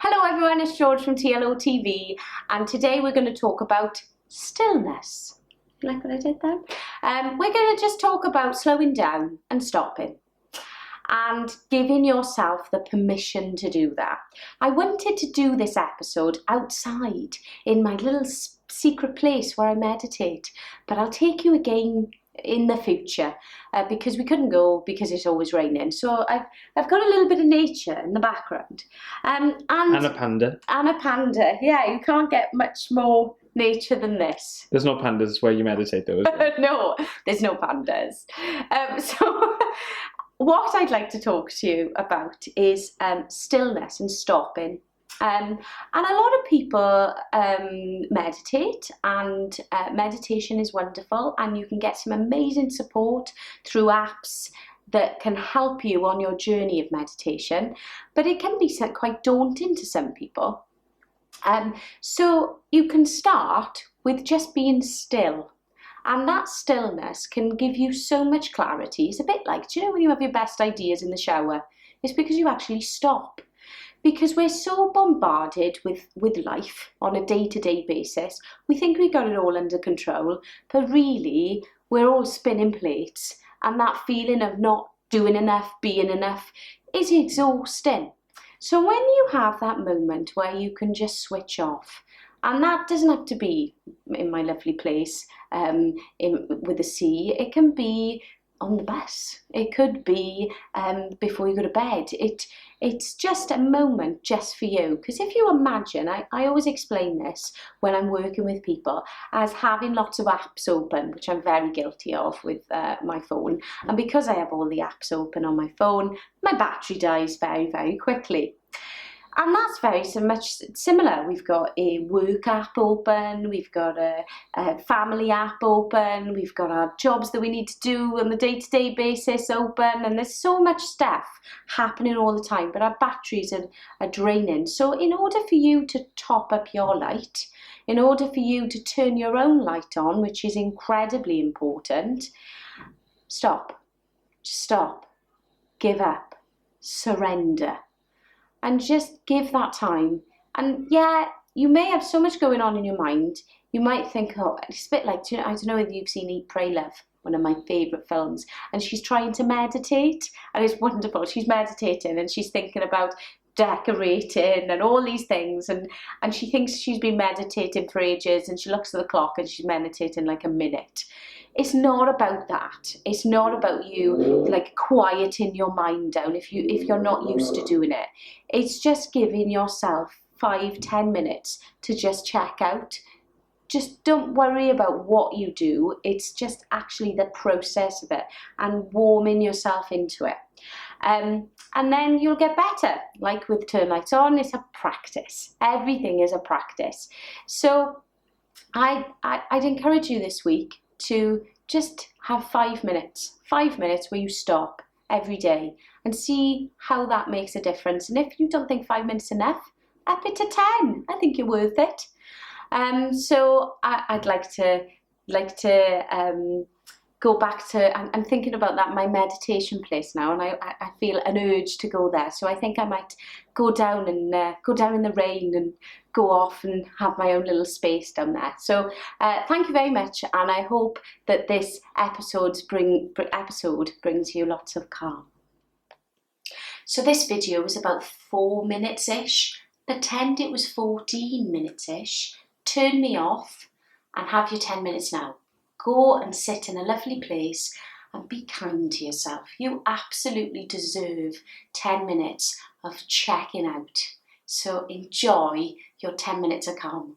Hello everyone, it's George from TLOTV, and today we're going to talk about stillness. You like what I did there? We're going to just talk about slowing down and stopping and giving yourself the permission to do that. I wanted to do this episode outside in my little secret place where I meditate, but I'll take you again in the future because we couldn't go because it's always raining. So I've got a little bit of nature in the background. And a panda. And a panda, yeah, you can't get much more nature than this. There's no pandas where you meditate though, is there? No, there's no pandas. So what I'd like to talk to you about is stillness and stopping. And a lot of people meditate, and meditation is wonderful, and you can get some amazing support through apps that can help you on your journey of meditation, but it can be quite daunting to some people. So you can start with just being still, and that stillness can give you so much clarity. It's a bit like, do you know when you have your best ideas in the shower? It's because you actually stop. Because we're so bombarded with life on a day-to-day basis, we think we got it all under control, but really we're all spinning plates, and that feeling of not doing enough, being enough, is exhausting. So when you have that moment where you can just switch off, and that doesn't have to be in my lovely place with the sea, it can be on the bus, it could be before you go to bed. It's just a moment just for you. Because if you imagine, I always explain this when I'm working with people as having lots of apps open, which I'm very guilty of with my phone. And because I have all the apps open on my phone, my battery dies very, very quickly. And that's very much similar. We've got a work app open, we've got a family app open, we've got our jobs that we need to do on the day-to-day basis open, and there's so much stuff happening all the time, but our batteries are draining. So in order for you to top up your light, in order for you to turn your own light on, which is incredibly important, stop. Just stop. Give up. Surrender. And just give that time. And yeah, you may have so much going on in your mind. You might think, oh, it's a bit like, I don't know whether you've seen Eat, Pray, Love, one of my favourite films. And she's trying to meditate, and it's wonderful. She's meditating and she's thinking about decorating and all these things. And she thinks she's been meditating for ages, and she looks at the clock and she's meditating like a minute. It's not about that. It's not about you like quieting your mind down if you're not used to doing it. It's just giving yourself 5-10 minutes to just check out. Just don't worry about what you do. It's just actually the process of it and warming yourself into it. And then you'll get better. Like with Turn Lights On, it's a practice. Everything is a practice. So I'd encourage you this week to just have 5 minutes where you stop every day and see how that makes a difference. And if you don't think 5 minutes enough, up it to 10. I think you're worth it. So I'd like to go back to, I'm thinking about that, my meditation place now, and I feel an urge to go there. So I think I might go down in the rain and go off and have my own little space down there. So thank you very much, and I hope that this episode brings you lots of calm. So this video was about 4 minutes-ish. Pretend it was 14 minutes-ish. Turn me off and have your 10 minutes now. Go and sit in a lovely place and be kind to yourself. You absolutely deserve 10 minutes of checking out. So enjoy your 10 minutes of calm.